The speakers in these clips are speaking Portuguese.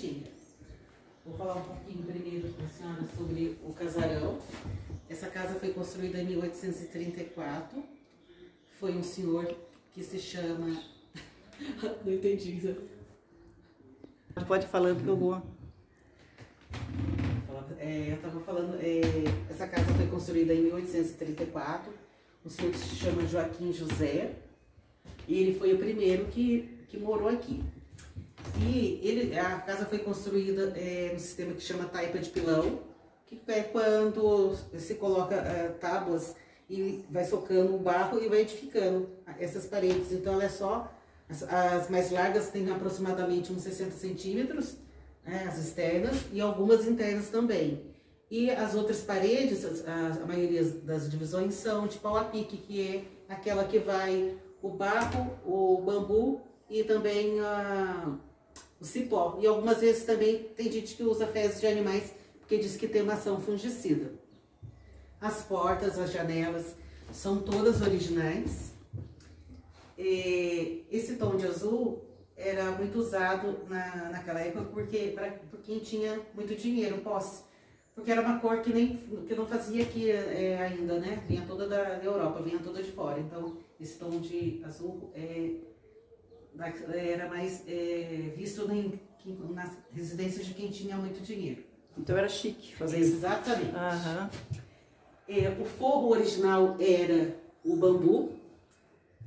Paraitinga. Vou falar um pouquinho primeiro para a senhora sobre o casarão. Essa casa foi construída em 1834. Foi um senhor que se chama... Não entendi. Pode falar que eu vou. Eu estava falando, essa casa foi construída em 1834. O senhor se chama Joaquim José. E ele foi o primeiro que morou aqui. E a casa foi construída no sistema que chama taipa de pilão, que é quando se coloca tábuas e vai socando o barro e vai edificando essas paredes. Então ela é só, as mais largas têm aproximadamente uns 60 centímetros, as externas, e algumas internas também. E as outras paredes, a maioria das divisões são de pau a pique, que é aquela que vai o barro, o bambu e também o cipó. E algumas vezes também tem gente que usa fezes de animais, porque diz que tem uma ação fungicida. As portas, as janelas são todas originais. Esse tom de azul era muito usado naquela época por quem tinha muito dinheiro, posse. Porque era uma cor que não fazia aqui ainda, né? Vinha toda da Europa, vinha toda de fora. Então, esse tom de azul era mais visto nas residências de quem tinha muito dinheiro. Então era chique fazer isso. Exatamente. Uhum. O forro original era o bambu.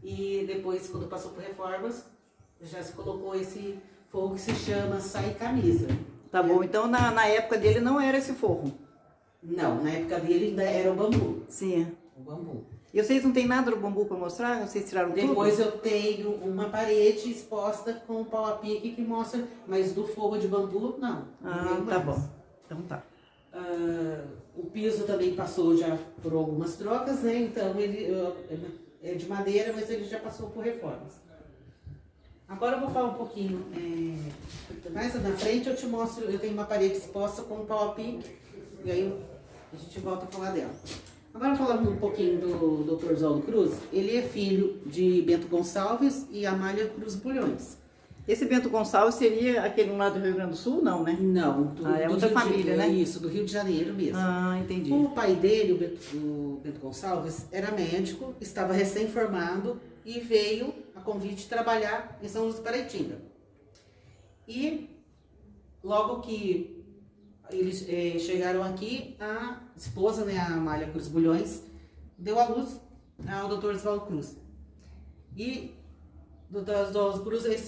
E depois, quando passou por reformas, já se colocou esse forro que se chama saia camisa. Tá bom, então na época dele não era esse forro? Não, na época dele ainda era o bambu. Sim. O bambu. E vocês não tem nada do bambu para mostrar? Vocês tiraram tudo? Depois eu tenho uma parede exposta com o pau a pique que mostra, mas do forro de bambu, não. Ah, tá bom. Então tá. O piso também passou já por algumas trocas, né? Então ele é de madeira, mas ele já passou por reformas. Agora eu vou falar um pouquinho, mais na frente eu te mostro, eu tenho uma parede exposta com o pau a pique, e aí a gente volta a falar dela. Agora falando um pouquinho do Dr. Oswaldo Cruz, ele é filho de Bento Gonçalves e Amália Cruz Bulhões. Esse Bento Gonçalves seria aquele lá do Rio Grande do Sul, não, né? Não, é outra família, né? Isso, do Rio de Janeiro mesmo. Ah, entendi. O pai dele, o Bento Gonçalves, era médico, estava recém-formado e veio a convite trabalhar em São Luís do Paraitinga. E logo que eles chegaram aqui, a esposa, né, a Amália Cruz Bulhões, deu à luz ao Dr. Oswaldo Cruz. E o Dr. Oswaldo Cruz ele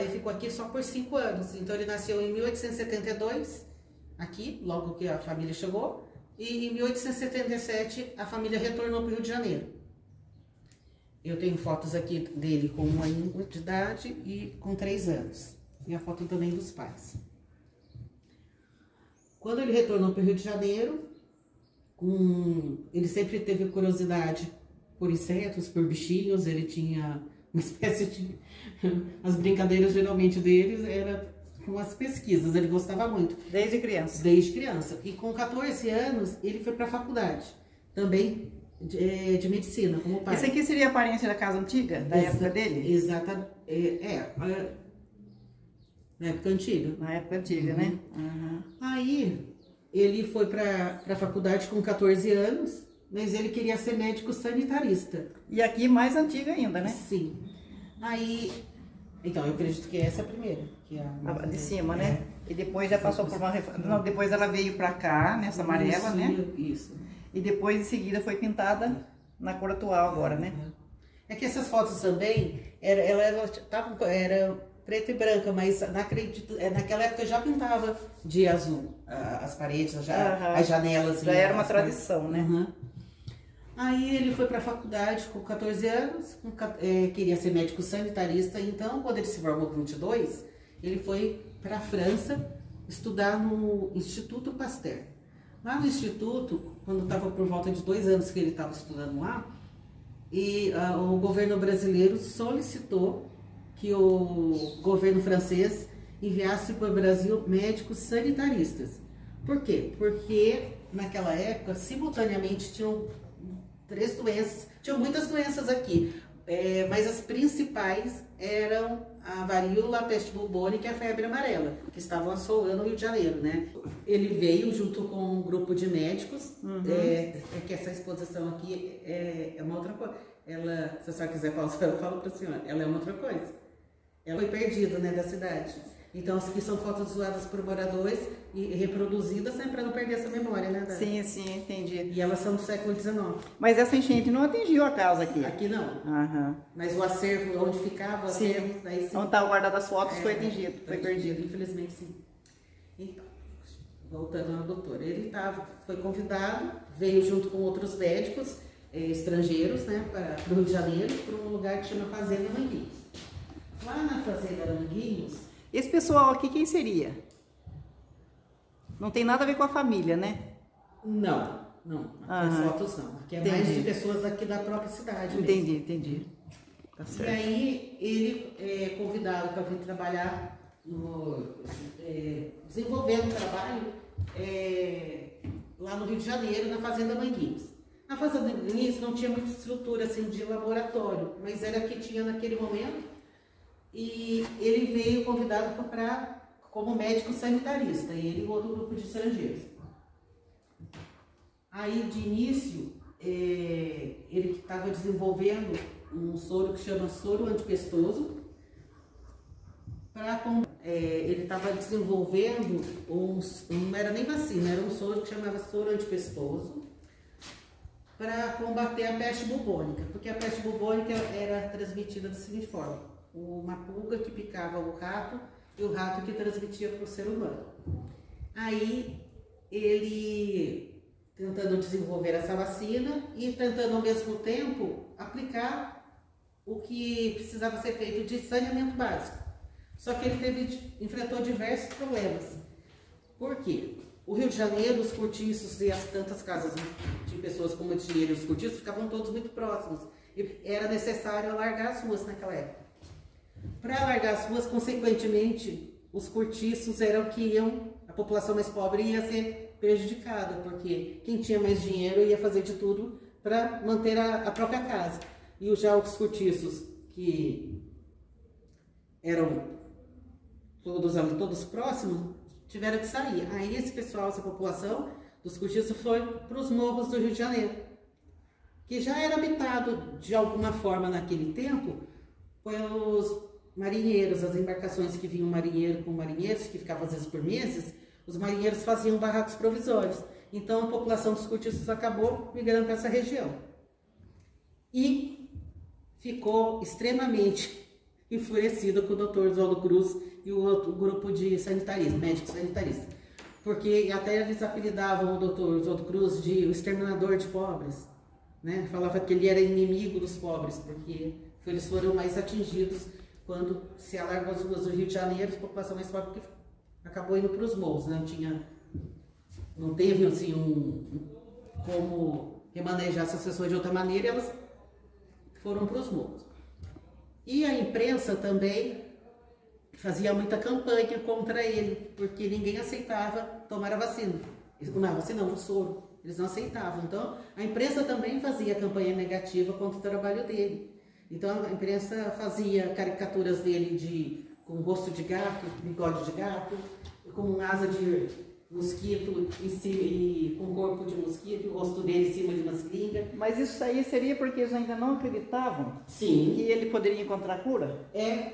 ficou aqui só por 5 anos. Então ele nasceu em 1872, aqui, logo que a família chegou. E em 1877 a família retornou para o Rio de Janeiro. Eu tenho fotos aqui dele com 1 ano de idade e com 3 anos. E a foto também dos pais. Quando ele retornou para o Rio de Janeiro, ele sempre teve curiosidade por insetos, por bichinhos. Ele tinha uma espécie de... As brincadeiras geralmente deles eram com as pesquisas, ele gostava muito. Desde criança? Desde criança. E com 14 anos ele foi para a faculdade, também de medicina, como pai. Esse aqui seria a aparência da casa antiga, da época dele? Exatamente. Na época antiga. Na época antiga, né? Uhum. Aí ele foi para a faculdade com 14 anos, mas ele queria ser médico sanitarista. E aqui mais antiga ainda, né? Sim. Aí, então eu acredito que essa é a primeira. Que é a de cima, né? E depois já passou por uma reforma. Não, depois ela veio para cá, nessa amarela, isso, né? Isso. E depois em seguida foi pintada na cor atual agora, né? É que essas fotos também, era preta e branca, mas naquela época já pintava de azul as paredes, as janelas. Já era uma tradição, né? Uhum. Aí ele foi para a faculdade com 14 anos, queria ser médico sanitarista, então quando ele se formou com 22, ele foi para a França estudar no Instituto Pasteur. Lá no Instituto, quando estava por volta de 2 anos que ele estava estudando lá, o governo brasileiro solicitou que o governo francês enviasse para o Brasil médicos sanitaristas. Por quê? Porque naquela época, simultaneamente, tinham 3 doenças, tinham muitas doenças aqui, mas as principais eram a varíola, a peste bubônica e a febre amarela, que estavam assolando o Rio de Janeiro, né? Ele veio junto com um grupo de médicos, é que essa exposição aqui é uma outra coisa. Ela, se a senhora quiser pausar, eu falo para a senhora, ela é uma outra coisa. Ela foi perdida, né, da cidade. Então, aqui são fotos zoadas por moradores e reproduzidas, né, para não perder essa memória, né, Dani? Sim, sim, entendi. E elas são do século XIX. Mas essa enchente não atingiu a casa aqui? Aqui não. Aham. Mas o acervo, onde ficava o acervo, daí sim. Onde estava guardado as fotos foi atingido, foi perdido. Infelizmente, sim. Então, voltando ao doutor, ele foi convidado, veio junto com outros médicos estrangeiros, né, para o Rio de Janeiro, para um lugar que chama Fazenda Manguinhos. Lá na Fazenda Manguinhos... Esse pessoal aqui, quem seria? Não tem nada a ver com a família, né? Não. Aqui as fotos não. Aqui é mais de pessoas aqui da própria cidade mesmo. Entendi. Tá certo. E aí, ele é convidado para vir trabalhar, desenvolvendo o trabalho lá no Rio de Janeiro, na Fazenda Manguinhos. Na Fazenda Manguinhos não tinha muita estrutura assim, de laboratório, mas era o que tinha naquele momento. E ele veio convidado como médico sanitarista, ele e outro grupo de estrangeiros. Aí, de início, ele estava desenvolvendo um soro que chama soro antipestoso. Ele estava desenvolvendo não era nem vacina, era um soro que chamava soro antipestoso para combater a peste bubônica, porque a peste bubônica era transmitida da seguinte forma: uma pulga que picava o rato e o rato que transmitia para o ser humano. Aí ele tentando desenvolver essa vacina e tentando ao mesmo tempo aplicar o que precisava ser feito de saneamento básico. Só que ele enfrentou diversos problemas. Por quê? O Rio de Janeiro, os cortiços e as tantas casas de pessoas com muito dinheiro, os cortiços ficavam todos muito próximos. E era necessário alargar as ruas naquela época. Para alargar as ruas, consequentemente, os cortiços eram que a população mais pobre ia ser prejudicada, porque quem tinha mais dinheiro ia fazer de tudo para manter a própria casa. E já os cortiços, que eram todos próximos, tiveram que sair. Aí esse pessoal, essa população dos cortiços foi para os morros do Rio de Janeiro, que já era habitado de alguma forma naquele tempo pelos marinheiros, as embarcações que vinham marinheiro com marinheiros, que ficavam às vezes por meses, os marinheiros faziam barracos provisórios. Então a população dos cortiços acabou migrando para essa região. E ficou extremamente enfurecido com o doutor Oswaldo Cruz e o outro grupo de sanitaristas, médicos sanitaristas. Porque até eles apelidavam o doutor Oswaldo Cruz de o exterminador de pobres, né? Falava que ele era inimigo dos pobres, porque eles foram mais atingidos quando se alargou as ruas do Rio de Janeiro, a população mais pobre que acabou indo para os morros, né? Não teve assim como remanejar essas pessoas de outra maneira, e elas foram para os morros. E a imprensa também fazia muita campanha contra ele, porque ninguém aceitava tomar a vacina. Não, a vacina não, o soro. Eles não aceitavam. Então, a imprensa também fazia campanha negativa contra o trabalho dele. Então, a imprensa fazia caricaturas dele com rosto de gato, bigode de gato, com asa de mosquito e com corpo de mosquito, o rosto dele em cima de uma seringa. Mas isso aí seria porque eles ainda não acreditavam? Sim. Que ele poderia encontrar cura?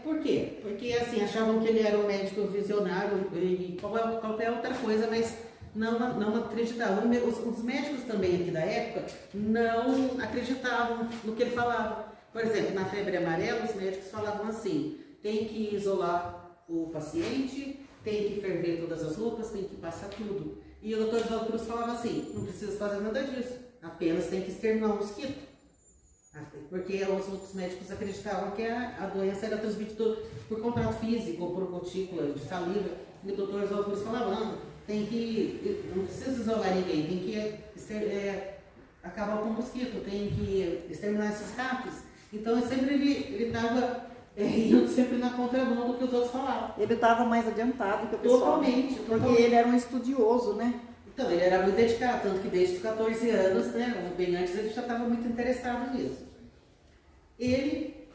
Por quê? Porque assim, achavam que ele era um médico visionário e qualquer outra coisa, mas não acreditavam. Os médicos também aqui da época não acreditavam no que ele falava. Por exemplo, na febre amarela, os médicos falavam assim: tem que isolar o paciente, tem que ferver todas as roupas, tem que passar tudo. E o doutor Oswaldo Cruz falava assim: não precisa fazer nada disso, apenas tem que exterminar o mosquito. Porque os outros médicos acreditavam que a doença era transmitida por contato físico ou por gotícula de saliva. E o doutor Oswaldo Cruz falava: não precisa isolar ninguém, tem que acabar com o mosquito, tem que exterminar esses ratos. Então sempre ele estava indo sempre na contramão do que os outros falavam. Ele estava mais adiantado que o pessoal. Totalmente. Porque ele era um estudioso, né? Então, ele era muito dedicado, tanto que desde os 14 anos, né, bem antes, ele já estava muito interessado nisso. Ele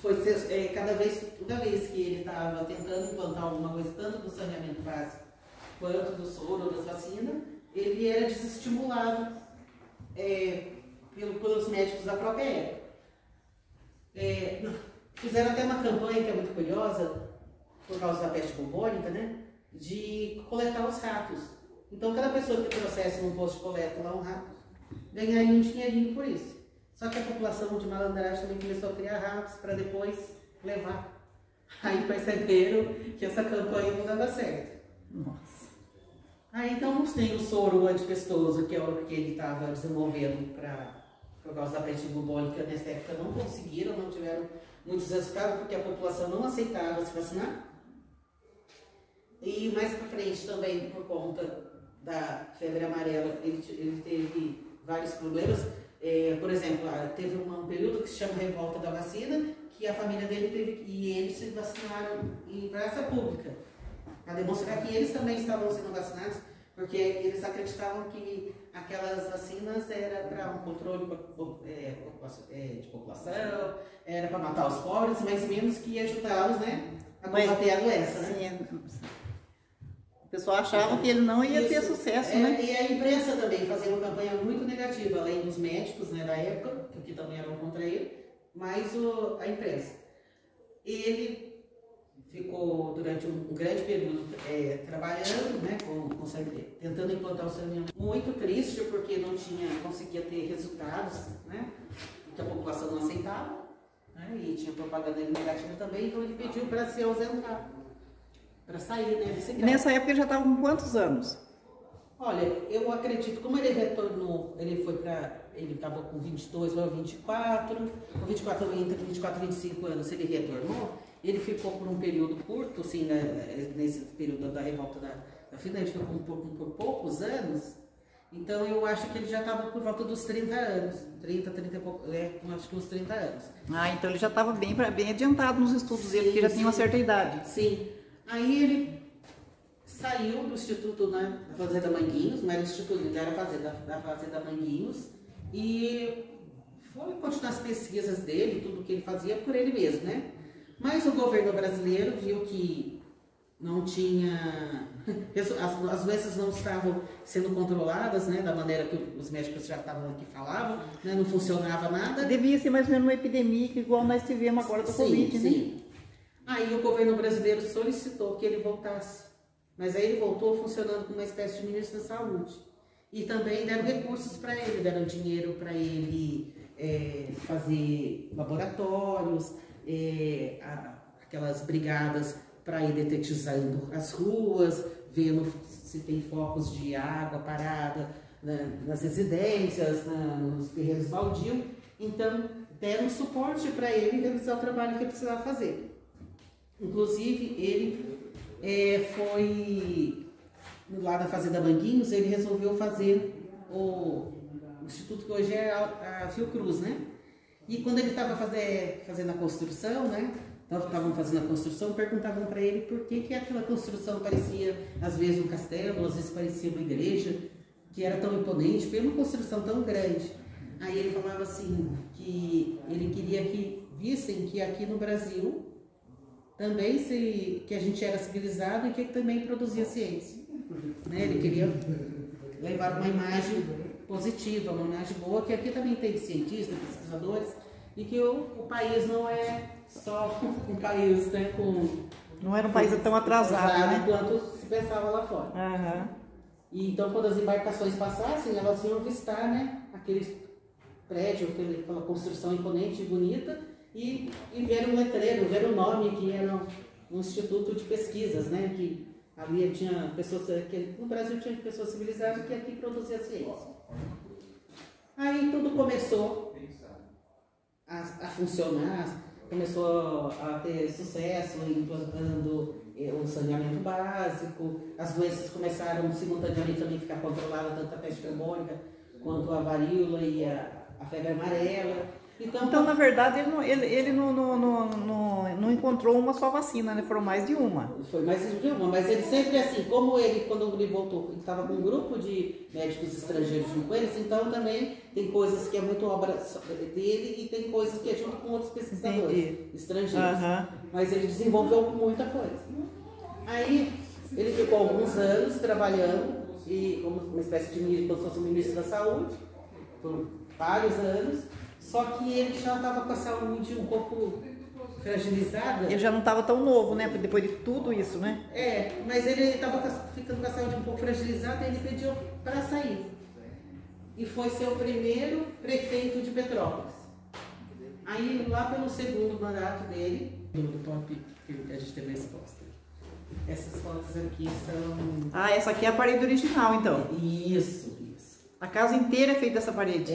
toda vez que ele estava tentando implantar alguma coisa, tanto do saneamento básico quanto do soro ou das vacinas, ele era desestimulado pelos médicos da própria época. Fizeram até uma campanha que é muito curiosa, por causa da peste bubônica, né, de coletar os ratos. Então, cada pessoa que trouxesse num posto de coleta lá um rato, ganharia um dinheirinho por isso. Só que a população de malandragem também começou a criar ratos para depois levar. Aí perceberam que essa campanha não dava certo. Nossa. Aí então tem o soro antipestoso, que é o que ele estava desenvolvendo por causa da peste bubônica. Nessa época não conseguiram, não tiveram muitos resultados, porque a população não aceitava se vacinar. E mais para frente também, por conta da febre amarela, ele teve vários problemas. Por exemplo, teve um período que se chama Revolta da Vacina, que a família dele teve, e eles se vacinaram em praça pública, para demonstrar que eles também estavam sendo vacinados, porque eles acreditavam que aquelas vacinas eram para um controle de população, era para matar os pobres, mas menos que ajudá-los, né, a combater a doença. Né? Sim, o pessoal achava que ele não ia ter sucesso, né? E a imprensa também fazia uma campanha muito negativa, além dos médicos, né, da época, que também eram contra ele, mas a imprensa. Ele ficou durante um grande período trabalhando, né, tentando implantar o saneamento. Muito triste, porque não conseguia ter resultados, né, que a população não aceitava, né, e tinha propaganda negativa também, então ele pediu para se ausentar, para sair, né, desse cargo. E nessa época ele já estava com quantos anos? Olha, eu acredito, como ele retornou, ele estava com 22 ou 24, com 24, entre 24 e 25 anos ele retornou, ele ficou por um período curto, assim, né, nesse período da revolta da FINA, ele ficou por poucos anos, então eu acho que ele já estava por volta dos 30 anos, 30 e pouco, acho que uns 30 anos. Ah, então ele já estava bem adiantado nos estudos dele, porque já tinha uma certa idade. Sim, aí ele saiu do Instituto, né, da Fazenda Manguinhos, não era Instituto, era da Fazenda Manguinhos, e foi continuar as pesquisas dele, tudo que ele fazia por ele mesmo, né? Mas o governo brasileiro viu que não tinha, as doenças não estavam sendo controladas, né, da maneira que os médicos já estavam aqui falavam, né, não funcionava nada. Devia ser mais ou menos uma epidemia, igual nós tivemos agora da Covid, né? Sim. Aí o governo brasileiro solicitou que ele voltasse. Mas aí ele voltou funcionando como uma espécie de ministro da Saúde. E também deram recursos para ele, deram dinheiro para ele fazer laboratórios, aquelas brigadas para ir detetizando as ruas, vendo se tem focos de água parada nas residências, nos terrenos baldios. Então, deram suporte para ele realizar o trabalho que ele precisava fazer. Inclusive, ele foi lá da Fazenda Manguinhos, ele resolveu fazer o instituto que hoje é a Fiocruz, né? E quando ele estava fazendo a construção, né? Estavam fazendo a construção, perguntavam para ele por que aquela construção parecia, às vezes, um castelo, às vezes parecia uma igreja, que era tão imponente, foi uma construção tão grande. Aí ele falava assim, que ele queria que vissem que aqui no Brasil também que a gente era civilizado e que também produzia ciência. Né? Ele queria levar uma imagem positiva, uma imagem boa, que aqui também tem cientistas, pesquisadores, e que o país não é só um país, né, não era um país tão atrasado, né? Quanto se pensava lá fora. Uhum. E então, quando as embarcações passassem, elas iam avistar, né, aquele prédio, aquela construção imponente e bonita, e ver um letreiro, ver o nome, que era um instituto de pesquisas, né, que ali tinha pessoas, que no Brasil tinha pessoas civilizadas, que aqui produzia ciência. Aí tudo começou a funcionar, começou a ter sucesso implantando o saneamento básico, as doenças começaram simultaneamente também a ficar controladas, tanto a peste bubônica quanto a varíola e a febre amarela. Então, na verdade, ele não encontrou uma só vacina, né? Foram mais de uma. Foi mais de uma, mas ele sempre assim, como ele, quando ele voltou, ele estava com um grupo de médicos estrangeiros junto com eles, então também tem coisas que é muito obra dele e tem coisas que é junto com outros pesquisadores estrangeiros. Mas ele desenvolveu muita coisa. Aí ele ficou alguns anos trabalhando e como uma espécie de como se fosse o ministro da saúde, por vários anos, só que ele já estava com a saúde um pouco fragilizada. Ele já não estava tão novo, né? Depois de tudo isso, né? Mas ele estava ficando com a saúde um pouco fragilizada e ele pediu para sair. E foi ser o primeiro prefeito de Petrópolis. Aí, lá pelo segundo mandato dele, do top que a gente teve a resposta. Essas fotos aqui são... Ah, essa aqui é a parede original, então. Isso. A casa inteira é feita dessa parede.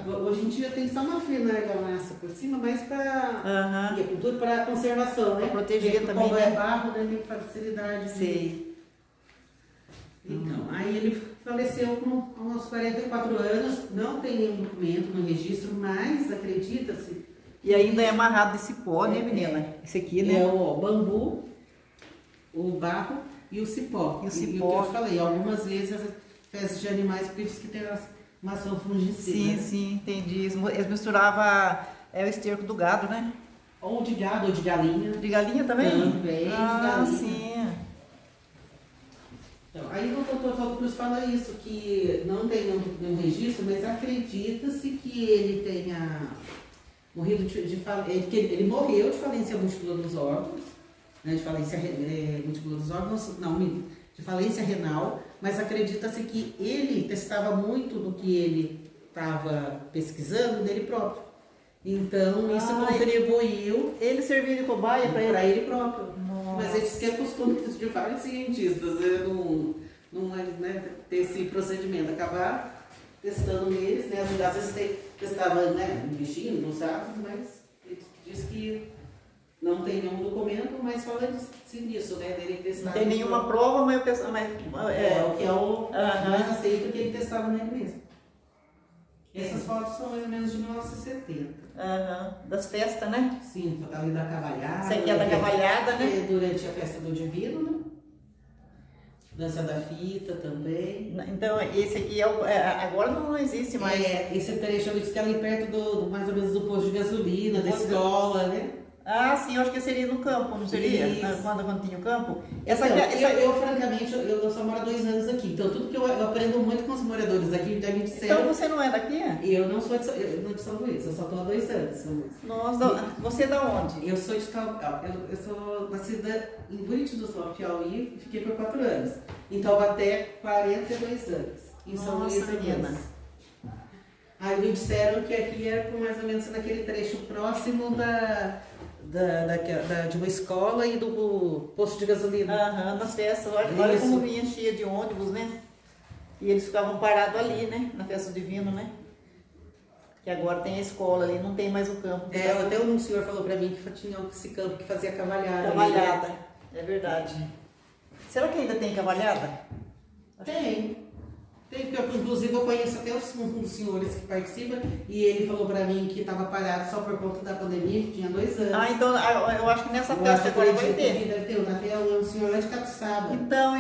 Hoje em dia tem só uma fina argamassa por cima, mas para cultura, para conservação, né? Para proteger também. Como é barro, né? Tem facilidade. Sei. Então, aí ele faleceu com uns 44 anos, não tem nenhum documento no registro, mas acredita-se. E ainda é amarrado de cipó, né, menina? Esse aqui, né? É o bambu, o barro e o cipó. E o cipó. E o que eu te falei, algumas vezes fezes de animais, porque diz que tem uma ação fungicida. Sim, entendi. Eles misturavam o esterco do gado, né? Ou de gado, ou de galinha. De galinha também? Também, de galinha. Sim. Então, aí o doutor Valdo Cruz fala isso, que não tem nenhum registro, mas acredita-se que ele tenha morrido de falência, ele morreu de falência múltipla dos órgãos, né, de falência múltipla dos órgãos, não, de falência renal, mas acredita-se que ele testava muito do que ele estava pesquisando dele próprio. Então, isso contribuiu. Ele serviu de cobaia para ele próprio. Nossa. Mas eles que é costume de vários cientistas não é ter esse procedimento, acabar testando neles, né? Às vezes testava, né, em bichinho, nos ratos, mas ele diz que não tem nenhum documento, mas fala nisso, né? Dele testar. Não tem nenhuma prova, mas eu penso. O que é o mais aceito que ele testava nele mesmo. Essas fotos são mais ou menos de 1970. Das festas, né? Sim, ali da cavalhada. Isso aqui é da cavalhada, né? Durante a festa do Divino, né? Dança da fita também. Então, esse aqui agora não existe mais. Esse trecho ali que é ali perto mais ou menos do posto de gasolina, da escola, né? Ah, sim, eu acho que seria no campo, não seria? Quando tinha o campo? Eu francamente, eu só moro há 2 anos aqui, então tudo que eu aprendo muito com os moradores aqui, já me disseram... Então você não é daqui? Eu não sou de São Luís, eu só estou há 2 anos. Nossa, você é da onde? Eu sou de eu sou nascida em Buriti-do-Sol, Piauí, e fiquei por 4 anos. Em Taubaté, 42 anos. Em São Luís, menina. Aí me disseram que aqui era mais ou menos naquele trecho próximo de uma escola e do posto de gasolina. Nas festas. Olha como vinha cheia de ônibus, né? E eles ficavam parados ali, né? Na festa do Divino, né? Que agora tem a escola ali, não tem mais o campo. Até um senhor falou pra mim que tinha esse campo que fazia cavalhada. Cavalhada, é verdade. Será que ainda tem cavalhada? Tem, porque inclusive eu conheço até um dos senhores que participam e ele falou pra mim que estava parado só por conta da pandemia, que tinha 2 anos. Então eu acho que nessa festa agora vai ter. Deve ter, até um senhor lá de Capixaba. Então,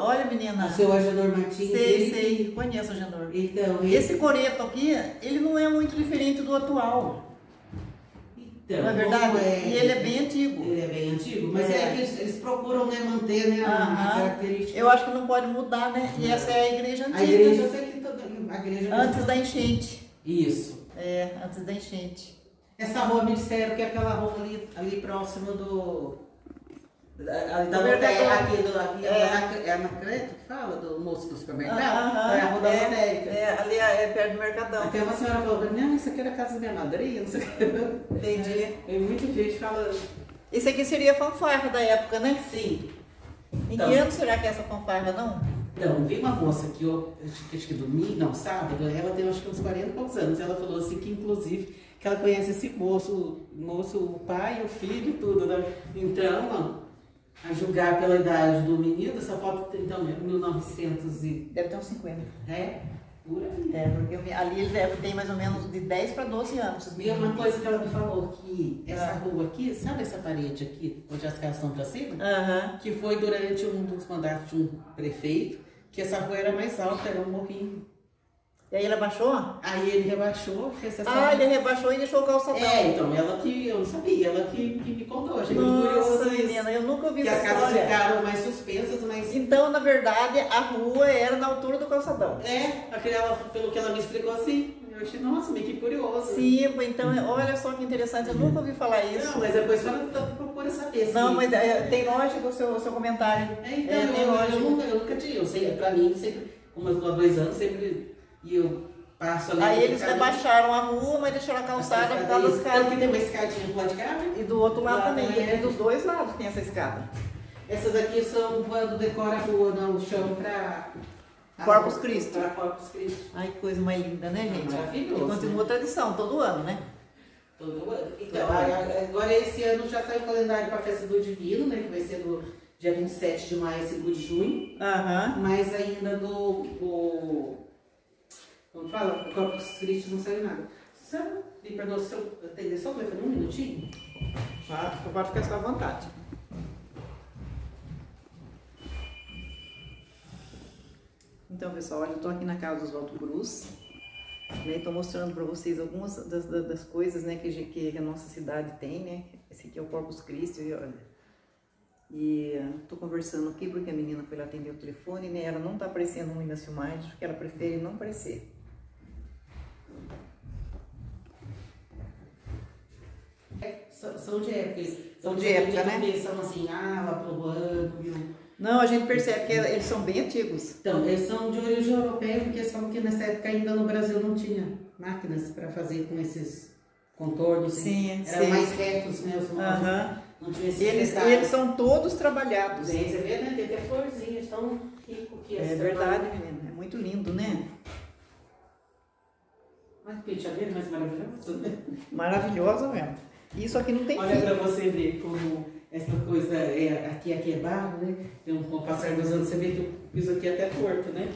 olha menina. O seu Agenor Martins. Sei, conheço o Agenor. Então, esse coreto aqui, ele não é muito diferente do atual. Então, não é verdade? E ele é bem antigo. Ele é bem antigo, mas é que eles procuram, né, manter, né, a característica. Eu acho que não pode mudar, né? E essa é a igreja antiga. A igreja, eu sei que a igreja... Antes da enchente. Isso. Antes da enchente. Essa rua me disseram que é aquela rua ali próximo do... Da lotérica, é a Anacleto que fala, do moço do supermercado? É a rua da lotérica. Ali é perto do Mercadão. Até uma senhora falou pra mim, não, isso aqui era a casa da minha madrinha, não sei o que. Entendi. Tem muita gente falando. Isso aqui seria a fanfarra da época, né? Sim. Em que ano será que é essa fanfarra, não? Não, veio uma moça que acho que domingo, não, sábado, ela tem acho que uns 40 e poucos anos. Ela falou assim que, inclusive, que ela conhece esse moço, o pai, o filho e tudo, né? Então, a julgar pela idade do menino, essa foto tem, então, 1900 e... Deve ter uns 50. Por aí. Porque ali ele deve ter mais ou menos de 10 para 12 anos. E uma coisa que ela me falou, que essa rua aqui, sabe essa parede aqui, onde as casas estão pra cima? Que foi durante um dos mandatos de um prefeito, que essa rua era mais alta, era um morrinho. E aí ele abaixou? Aí ele rebaixou, ele rebaixou e deixou o calçadão. Então, ela que, eu não sabia, ela que me contou, achei muito Nossa, curioso menina, eu nunca ouvi essa história. Que as casas ficaram mais suspensas, mas... Então, na verdade, a rua era na altura do calçadão. Pelo que ela me explicou assim, eu achei, nossa, meio que curioso. Sim, então, olha só que interessante, eu nunca ouvi falar isso. Não, mas depois ela procura saber. Não, mas tem lógica o seu comentário. Então, eu nunca tinha, eu sei, pra mim, sempre, como eu estou há 2 anos, sempre... E eu passo ali. Aí eles rebaixaram a rua, mas deixaram a calçada por causa das escadas. Porque tem uma escadinha do lado de cá, né? E do outro lado também. E dos dois lados tem essa escada. Essas aqui são quando decora a rua, não, o chão para Corpus Christi. Para Corpus Christi. Ai, que coisa mais linda, né, gente? Maravilhoso. E continua a tradição, todo ano, né? Todo ano. Então, agora esse ano já saiu o calendário para a festa do Divino, né? Que vai ser do dia 27 de maio a 5 de junho. Mas ainda como fala, o Corpus Christi não saiu nada. Me perdoa se eu atender só o telefone 1 minutinho? Pode ficar à vontade. Então, pessoal, olha, eu tô aqui na casa do Oswaldo Cruz, né? Estou mostrando para vocês algumas das coisas, né, que a nossa cidade tem, né? Esse aqui é o Corpus Christi, olha. E tô conversando aqui porque a menina foi lá atender o telefone, né? Ela não tá aparecendo muito nas filmagens porque ela prefere não aparecer. São de época. São de época, né? São assim, lá pro ano, viu? Não, a gente percebe que eles são bem antigos. Então, eles são de origem europeia, porque eles falam que nessa época ainda no Brasil não tinha máquinas para fazer com esses contornos. Sim, eram mais retos, né? Não tinha esses eles são todos trabalhados. Você vê, né? Tem até florzinhas, tão rico que é verdade, menina. É muito lindo, né? Mas que chaveiro mais maravilhoso, né? Maravilhosa mesmo. Isso aqui não tem Olha para você ver como essa coisa aqui é barro, né? Tem com o passar dos anos, você vê que o piso aqui é até torto, né?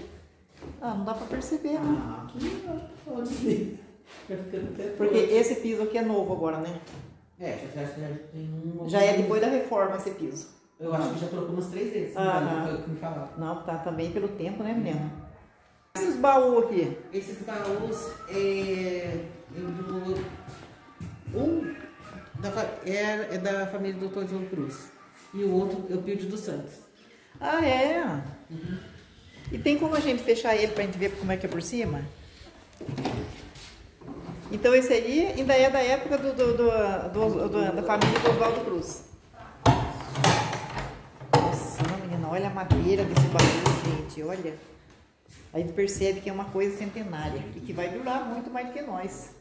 Não dá para perceber, né? Aqui pode ser. Porque esse piso aqui é novo agora, né? Já é depois da reforma esse piso. Eu acho que já trocou umas 3 vezes. Foi o que me falaram. Não, tá também pelo tempo, né, menina? Esses baús aqui? Esses baús é da família do Dr. João Cruz. E o outro é o Pio dos Santos. É? E tem como a gente fechar ele pra gente ver como é que é por cima? Então esse aí ainda é da época da família do Oswaldo Cruz. Nossa, menina, olha a madeira desse baú, gente, olha. A gente percebe que é uma coisa centenária e que vai durar muito mais do que nós.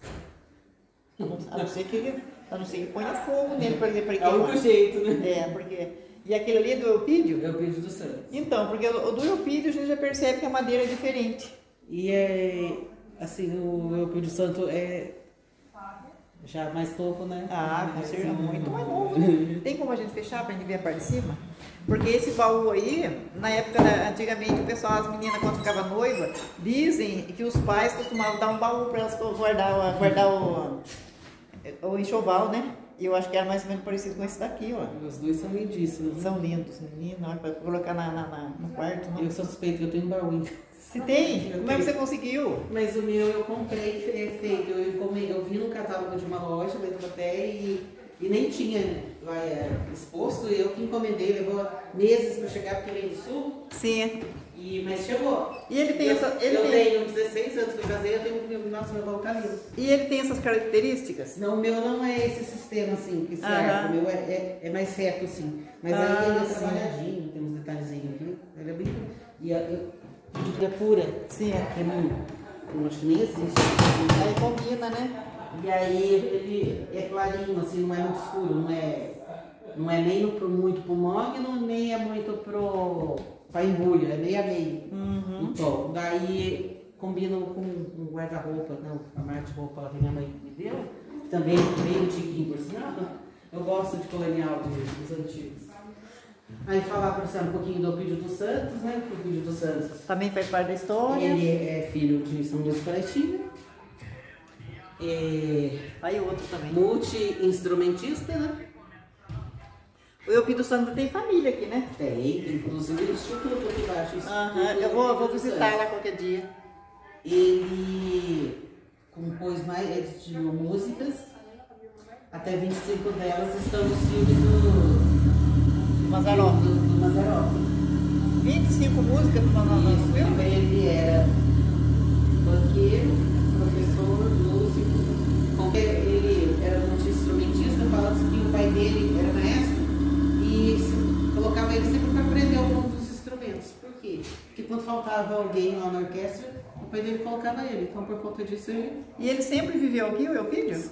A não ser que ponha fogo nele para ele queimar. É o único jeito, né? Porque... E aquele ali é do Eupídio? É o Eupídio dos Santos. Então, porque o do Eupídio a gente já percebe que a madeira é diferente. E assim, o Eupídio Santo é já mais novo, né? Com certeza, muito mais novo, né? Tem como a gente fechar pra gente ver a parte de cima? Porque esse baú aí, na época, antigamente, o pessoal, as meninas, quando ficava noiva, dizem que os pais costumavam dar um baú para elas guardar o enxoval, né? E eu acho que era mais ou menos parecido com esse daqui, ó. Os dois são lindíssimos. São lindos, menina, para colocar no quarto, né? Eu sou suspeito que eu tenho um baú. Se tem? Como é que você conseguiu? Mas o meu eu comprei feito. Eu vi no catálogo de uma loja, até e nem tinha lá exposto. Eu que encomendei, levou meses para chegar porque veio do sul. Sim. Mas chegou. E ele tem tenho 16 anos que eu casei, nossa, meu baú tá lindo. E ele tem essas características? Não, o meu não é esse sistema assim, que se arca. O meu é mais reto assim. Mas aí ele é trabalhadinho, tem uns detalhezinhos aqui. Ele é bem. E é pura. Sim. Eu acho que nem existe. Aí combina, né? E aí ele é clarinho, assim, não é muito escuro, não é nem muito pro mogno, nem é muito pra embrulho, é meio a meio. Então, daí combina com um guarda-roupa, a marca de roupa que minha mãe me deu, também bem antiguinho por sinal. Eu gosto de colonial dos antigos. Aí falar para você um pouquinho do Opídio dos Santos, né? O Opídio dos Santos Também faz parte da história. ele é filho de São Luís Palestina. Aí o outro também. Multi-instrumentista, né? O Eupídio Santos tem família aqui, né? Tem inclusive o instituto aqui embaixo. Eu vou visitar lá qualquer dia. Ele compôs mais de músicas, até 25 delas estão no filme do Mazzaropi. Do Mazzaropi. 25 músicas do Mazzaropi. Isso, também ele era banqueiro, professor, músico. Ele era multi-instrumentista, fala-se que o pai dele era maestro e colocava ele sempre para aprender alguns dos instrumentos. Por quê? Porque quando faltava alguém lá na orquestra, o pai dele colocava ele. Então, por conta disso, ele... E ele sempre viveu aqui, o Eupídio?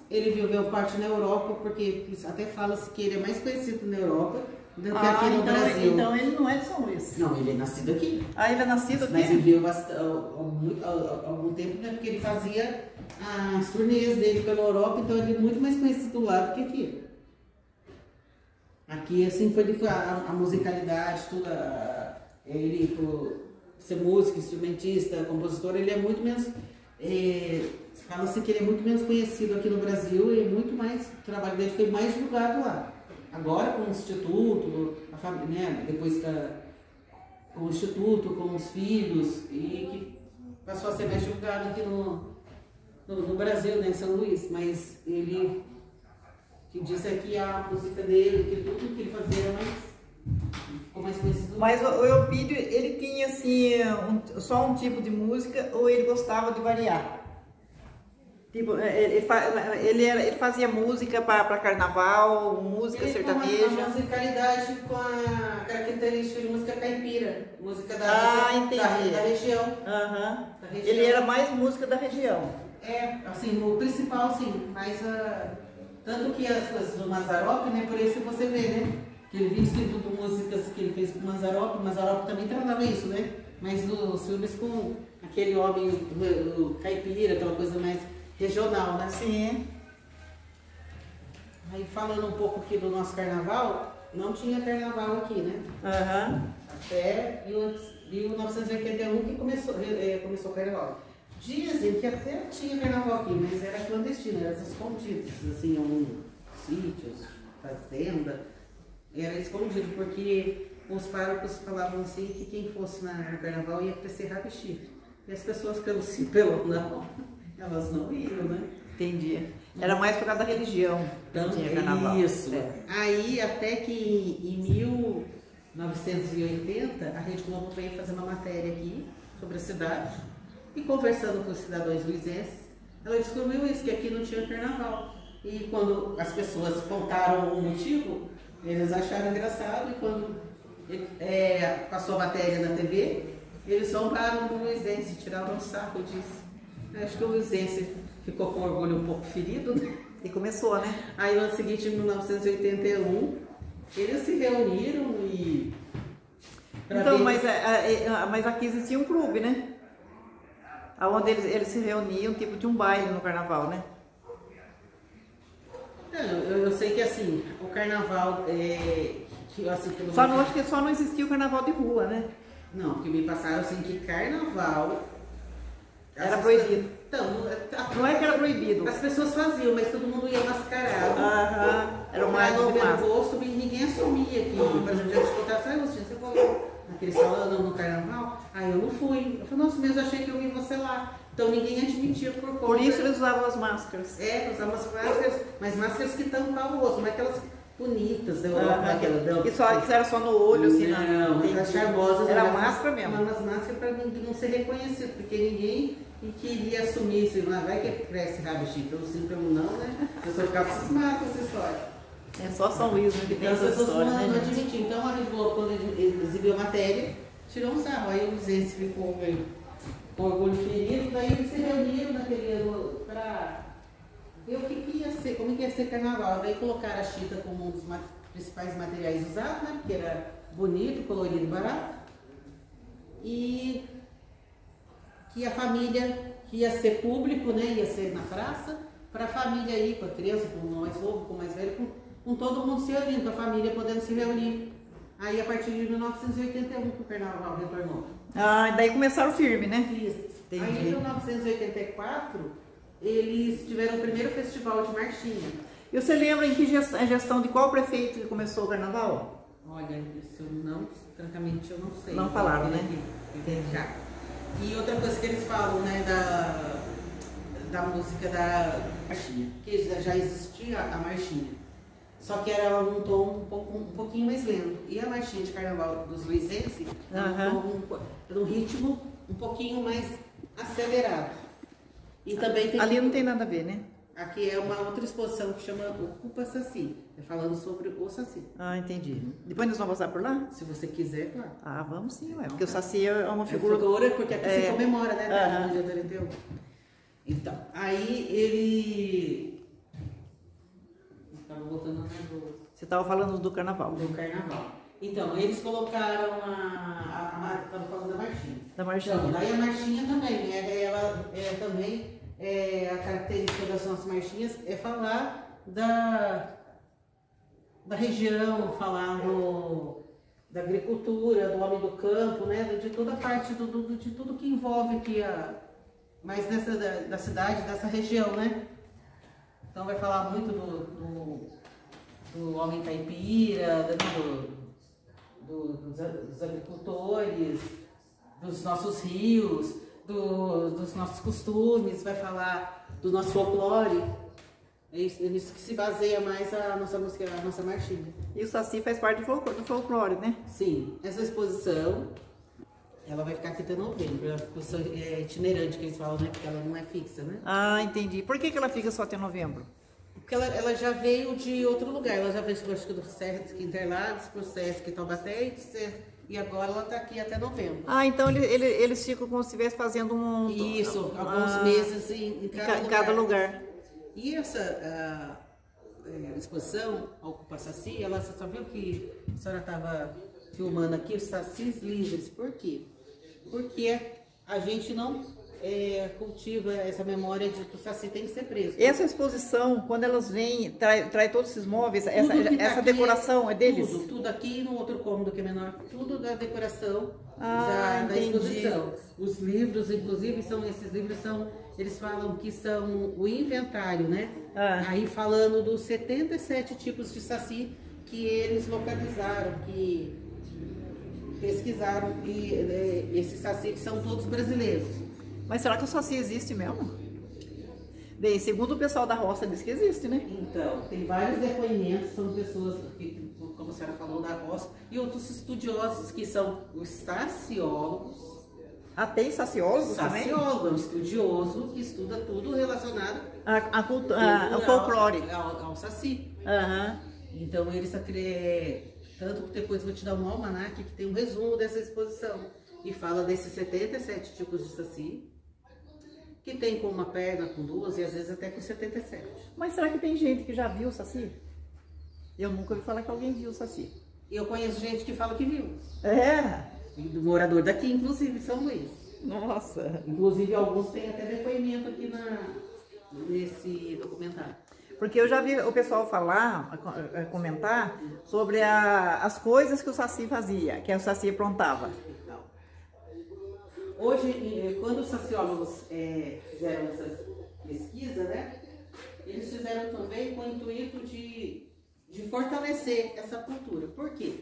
Ele viveu parte na Europa, porque até fala-se que ele é mais conhecido na Europa do que aqui no Brasil. Então ele não é de São Luís? Não, ele é nascido aqui. Ah, ele é nascido aqui? Mas viveu algum tempo, né? Porque ele fazia as turnês dele pela Europa, então ele é muito mais conhecido lá do que aqui. Aqui, assim, foi a musicalidade, tudo, ele, por ser músico, instrumentista, compositor, ele é muito menos... Fala-se que ele é muito menos conhecido aqui no Brasil e muito mais, o trabalho dele foi mais divulgado lá. Agora com o Instituto, a família, né, depois com o Instituto, com os filhos, e que passou a ser mais divulgado aqui no Brasil, né, em São Luís. Mas ele, que disse aqui a música dele, que tudo que ele fazia era ficou mais conhecido. Mas o Eupídio, ele tinha assim, só um tipo de música ou ele gostava de variar? Tipo, ele fazia música para carnaval, música sertaneja. A musicalidade com a característica de música caipira, música da região. Da região. Ele era mais música da região. Assim, o principal, sim, mas tanto que as coisas do Mazzaropi, né, por isso você vê, né, que ele vinha escrito de músicas que ele fez com o Mazzaropi também tratava isso, né, mas os filmes com aquele homem, o caipira, aquela coisa mais regional, né? Sim. Aí falando um pouco aqui do nosso carnaval, não tinha carnaval aqui, né? Até 1981 que começou o carnaval. Dizem que até tinha carnaval aqui, mas era clandestino, era escondido, assim, alguns sítios, fazenda, era escondido, porque os párocos falavam assim que quem fosse no carnaval ia crescer rabo e chifre. E as pessoas pelo sim, pelo não, elas não iam, né? Entendi. Era mais por causa da religião. Então, tinha carnaval. Isso. Aí até que em 1980 a Rede Globo veio fazer uma matéria aqui sobre a cidade e conversando com os cidadãos luizenses, ela descobriu isso, que aqui não tinha carnaval. E quando as pessoas contaram o motivo, eles acharam engraçado e quando passou a matéria na TV, eles zombaram do luizense, tiraram um sarro disso. Acho que o luizense ficou com orgulho um pouco ferido, né? E começou, né? Aí no ano seguinte, em 1981, eles se reuniram e... Então, mas aqui existia um clube, né? Onde eles se reuniam, tipo de um baile no carnaval, né? Eu sei que assim, o carnaval acho que só não existia o carnaval de rua, né? Não, porque me passaram assim que carnaval... Era proibido. Então, não é que era proibido. As pessoas faziam, mas todo mundo ia mascarado. Era o mais de massa. Gosto, e ninguém assumia que, por exemplo, já te contaram, você falou naquele salão no carnaval, aí eu não fui. Eu falei, nossa, mas eu achei que eu vi você lá. Então ninguém admitia por conta. Por isso eles usavam as máscaras. Usavam as máscaras, mas máscaras que tampavam o rosto, não é aquelas bonitas da Europa. Isso era só no olho, assim, não, as charmosas. Era máscara mesmo. Umas máscaras para não ser reconhecido, porque ninguém queria assumir isso. Vai que cresce rabo chifre, pelo sim, pelo não, né? A pessoa ficava cismada com essa história. É só São Luís, né, que tem essa história, né? Não admitiam. Então a Rede Globo, quando ele exibiu a matéria, tirou um sarro. Aí o Luizense ficou com orgulho ferido, daí eles se reuniram naquele ano para ver o que ia ser, como que ia ser carnaval. Daí colocaram a chita como um dos principais materiais usados, né? Porque era bonito, colorido, barato. E que a família, que ia ser público, né? Ia ser na praça, para a família ir, com a criança, com o mais novo, com o mais velho, com todo mundo se reunindo, com a família podendo se reunir Aí a partir de 1981 que o carnaval retornou. Ah, e daí começaram firme, né? Isso. Entendi. Aí em 1984 eles tiveram o primeiro festival de marchinha. E você lembra em que gestão de qual prefeito que começou o carnaval? Olha, isso eu não, francamente eu não sei. Não falaram, né? Entendi. E outra coisa que eles falam, né, da música da marchinha, que já existia a marchinha. Só que era um tom um pouquinho mais lento. E a marchinha de carnaval dos luizenses era um ritmo um pouquinho mais acelerado. E também tem ali não tem nada a ver, né? Aqui é uma outra exposição que chama Ocupa Saci, falando sobre o Saci. Ah, entendi. Depois nós vamos passar por lá? Se você quiser, claro. Ah, vamos sim, ué, porque o Saci é uma figura... Porque aqui se comemora, né? No dia 31. Então, aí ele... Estava voltando Você estava falando do carnaval. Do carnaval. Então, eles colocaram estava falando da marchinha. Da marchinha. Então, daí a marchinha também, né? Ela também... a característica das nossas marchinhas é falar da região, falar da agricultura, do homem do campo, né? De toda a parte, de tudo que envolve aqui, mais da cidade, dessa região, né? Então vai falar muito do homem caipira, dos agricultores, dos nossos rios, dos nossos costumes, vai falar do nosso folclore. É nisso que se baseia mais a nossa música, a nossa marchinha. E o Saci faz parte do folclore, né? Sim, essa exposição, ela vai ficar aqui até novembro. A exposição é itinerante, que eles falam, né? Porque ela não é fixa, né? Ah, entendi. Por que ela fica só até novembro? Porque ela já veio de outro lugar. Ela já veio, acho que do Sesc Interlagos, pro Sesc Taubaté e agora ela está aqui até novembro. Ah, então eles ficam como se estivesse fazendo um... Isso, alguns meses em cada lugar. E essa exposição, a Ocupa Saci, você só viu que a senhora estava filmando aqui os sacis livres. Por quê? Porque a gente não cultiva essa memória de que o saci tem que ser preso. Essa exposição, quando elas vêm, traz todos esses móveis, essa decoração é deles? Tudo aqui no outro cômodo que é menor, tudo da decoração da entendi. exposição. Os livros, inclusive, eles falam que são o inventário, né? Aí falando dos 77 tipos de saci que eles localizaram, que pesquisaram, que esses saci são todos brasileiros. Mas será que o Saci existe mesmo? Bem, segundo o pessoal da roça, diz que existe, né? Então, tem vários depoimentos, são pessoas que, como a senhora falou, da roça, e outros estudiosos que são os saciólogos. Ah, tem saciólogos também? Saciólogo é um estudioso que estuda tudo relacionado ao folclore. Ao saci. Então, eles tanto que depois vou te dar um almanaque que tem um resumo dessa exposição. E fala desses 77 tipos de saci, que tem com uma perna, com duas e às vezes até com 77. Mas será que tem gente que já viu o saci? Eu nunca ouvi falar que alguém viu o saci. Eu conheço gente que fala que viu. É? E do morador daqui, inclusive, São Luís. Nossa! Inclusive, alguns têm até depoimento aqui nesse documentário. Porque eu já vi o pessoal comentar sobre as coisas que o saci fazia, que o saci aprontava. Hoje, quando os sociólogos fizeram essa pesquisa, né, eles fizeram também com o intuito de fortalecer essa cultura. Por quê?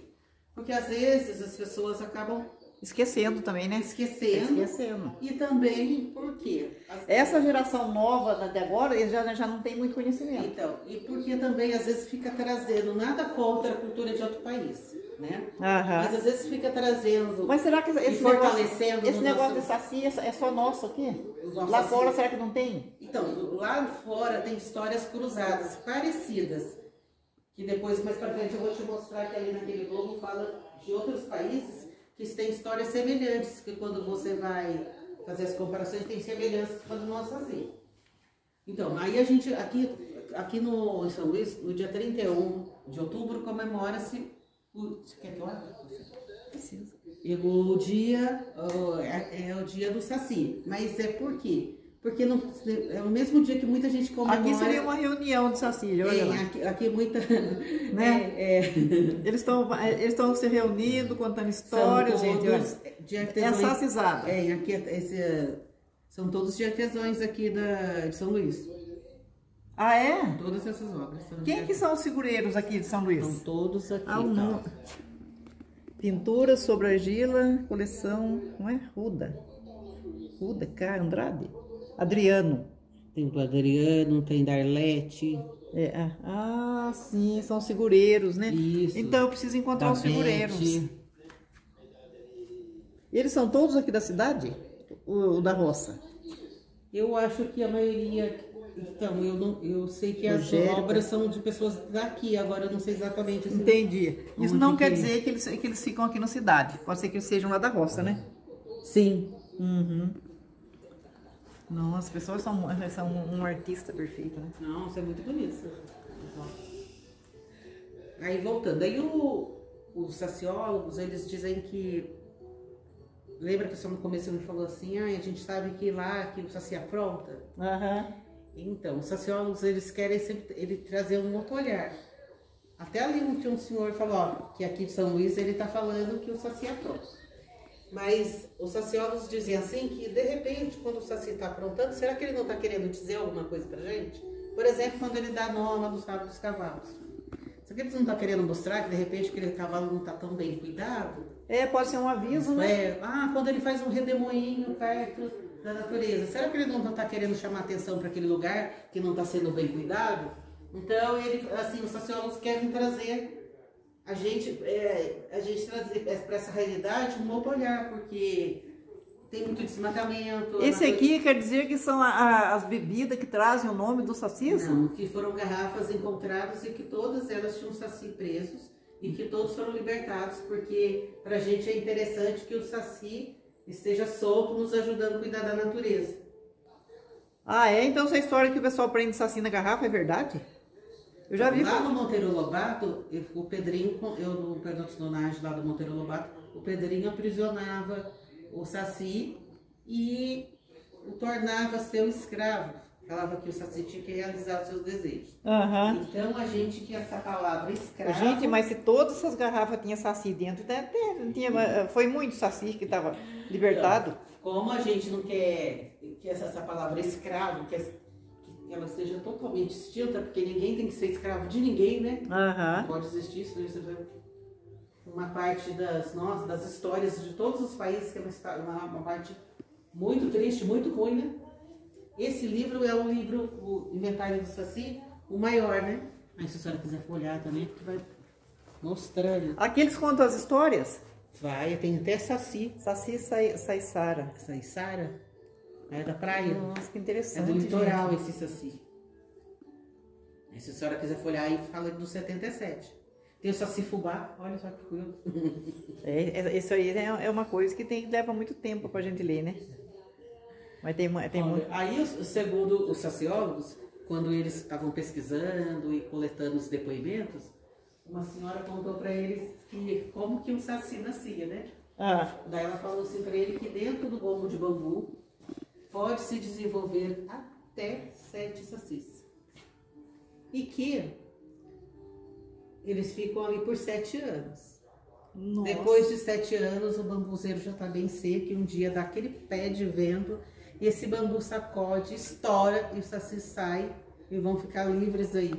Porque às vezes as pessoas acabam esquecendo também, né? Esquecendo. E também por quê? Essa geração nova de agora, eles já não tem muito conhecimento. Então, e porque também às vezes fica trazendo nada contra a cultura de outro país, né? Mas às vezes fica trazendo. Mas será que fortalecendo esse negócio de saci é só nosso aqui? Lá fora será que não tem? Então, lá fora tem histórias cruzadas, parecidas. Que depois, mais pra frente, eu vou te mostrar que ali naquele globo fala de outros países que têm histórias semelhantes, que quando você vai fazer as comparações, tem semelhanças com as nossas aí. Então, aí a gente, aqui em São Luís, no dia 31 de outubro, comemora-se você quer que eu abra? Precisa. O dia é o dia do saci. Mas é por quê? Porque não, é o mesmo dia que muita gente comemora. Aqui seria uma reunião de Saci, olha lá. Aqui muita... Né? Eles estão se reunindo, contando histórias, gente. Olha, de artesãos, é sacizada. Aqui são todos de artesãos aqui de São Luís. Ah, é? Todas essas obras. Quem que são os figureiros aqui de São Luís? São todos aqui. Não. Pinturas sobre argila, coleção, não é? Ruda, Andrade? Adriano. Tem do Adriano, tem da Arlete. Sim, são os figureiros, né? Isso. Então eu preciso encontrar os figureiros. Eles são todos aqui da cidade? O da roça? Eu acho que a maioria... Então, eu sei que as obras são de pessoas daqui, agora eu não sei exatamente. Assim, entendi. Isso não quer dizer que eles ficam aqui na cidade. Pode ser que eles sejam lá da roça, né? Sim. Uhum. Não, as pessoas são um artista perfeito, né? Não, isso é muito bonito. Aí voltando, aí os sociólogos, eles dizem que... Lembra que só no começo ele falou assim, a gente sabe que lá que o Saci apronta? Então, os sociólogos, eles querem sempre trazer um outro olhar. Até ali tinha um senhor que falou, que aqui de São Luís ele está falando que o Saci apronta. Mas os sociólogos diziam assim que, de repente, quando o Saci está aprontando, será que ele não está querendo dizer alguma coisa pra gente? Por exemplo, quando ele dá noma dos rabos dos cavalos. Será que eles não estão querendo mostrar que, de repente, aquele cavalo não está tão bem cuidado? Pode ser um aviso, né? Quando ele faz um redemoinho perto da natureza. Será que ele não está querendo chamar atenção para aquele lugar que não está sendo bem cuidado? Então, os sociólogos querem trazer a gente trazer para essa realidade um outro olhar, porque tem muito desmatamento. Esse aqui quer dizer que são as bebidas que trazem o nome do Saci? Não, que foram garrafas encontradas e que todas elas tinham Saci presos e que todos foram libertados, porque para a gente é interessante que o Saci esteja solto, nos ajudando a cuidar da natureza. Então essa história que o pessoal prende Saci na garrafa é verdade? Eu já vi. Lá no Monteiro Lobato, o Pedrinho, no personagem lá do Monteiro Lobato, o Pedrinho aprisionava o Saci e o tornava seu escravo. Falava que o Saci tinha que realizar os seus desejos. Então a gente que essa palavra escravo... Gente, mas se todas essas garrafas tinham Saci dentro, foi muito Saci que estava libertado. Então, como a gente não quer que essa palavra escravo, que ela seja totalmente extinta, porque ninguém tem que ser escravo de ninguém, né? Não pode existir isso. Uma parte das histórias de todos os países, que é uma parte muito triste, muito ruim, né? Esse livro é o livro, o Inventário do Saci, o maior, né? Aí se a senhora quiser folhear também, tu vai mostrando. Aqui eles contam as histórias? Vai, tem até Saci. Saci Saissara. Saissara? É da praia. Nossa, que interessante. É do litoral, gente. Esse Saci. Aí se a senhora quiser folhear aí, fala do 77. Tem o Saci Fubá, olha só que curioso. Isso aí é uma coisa que leva muito tempo pra gente ler, né? Mas tem muito. Aí, segundo os sociólogos, quando eles estavam pesquisando e coletando os depoimentos, uma senhora contou para eles como que um Saci nascia, né? Daí ela falou assim para ele que dentro do gomo de bambu pode se desenvolver até 7 sacis. E que eles ficam ali por 7 anos. Nossa. Depois de 7 anos, o bambuzeiro já está bem seco e um dia dá aquele pé de vento e esse bambu sacode, estoura e o saci sai e vão ficar livres aí.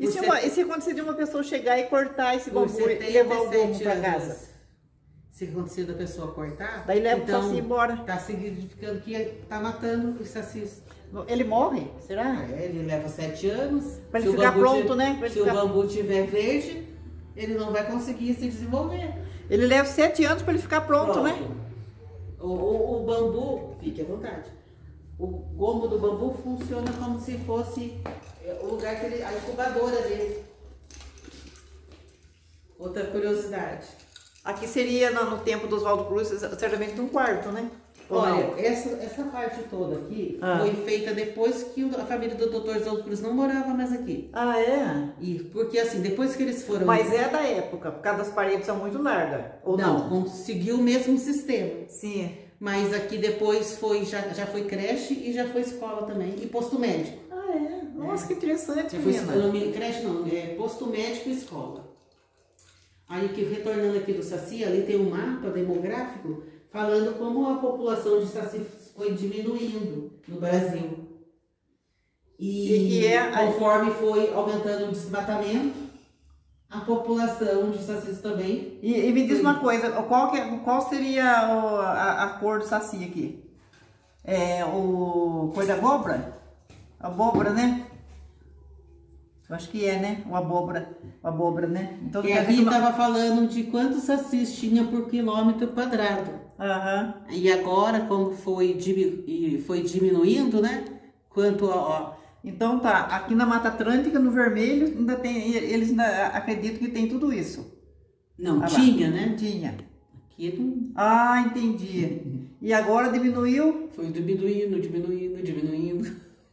E se acontecer de uma pessoa chegar e cortar esse bambu e levar o gomo para casa? Se acontecer da pessoa cortar, daí leva então, o saci embora. Tá significando que tá matando os sacis. Ele morre? Será? Ele leva 7 anos. Para ele ficar pronto, né? Se o bambu tiver verde, ele não vai conseguir se desenvolver. Ele leva 7 anos para ele ficar pronto, né? O bambu, fique à vontade. O gomo do bambu funciona como se fosse o lugar que a incubadora dele. Outra curiosidade. Aqui seria no tempo do Oswaldo Cruz, certamente um quarto, né? Olha, essa parte toda aqui foi feita depois que a família do Dr. Oswaldo Cruz não morava mais aqui. Porque assim, depois que eles foram... Mas é da época, por causa das paredes são muito largas, ou não? Não, seguiu o mesmo sistema. Sim. Mas aqui depois já foi creche e já foi escola também, e posto médico. Ah, é? Nossa, que interessante, menina. Creche não, é posto médico e escola. Aí, retornando aqui do Saci, ali tem um mapa demográfico falando como a população de Saci foi diminuindo no Brasil. E conforme foi aumentando o desmatamento, a população de Saci também. E me diz uma coisa, qual seria a cor do Saci aqui? É o cor da abóbora? Abóbora, né? Eu acho que é, né? O abóbora, né? Então, e aqui estava falando de quantos sacis tinha por quilômetro quadrado. Uhum. E agora, como foi diminuindo, né? Então tá, aqui na Mata Atlântica, no vermelho, ainda tem, eles ainda acreditam que tem tudo isso. Não, tinha, né? Tinha. Aqui não... Ah, entendi. E agora diminuiu? Foi diminuindo.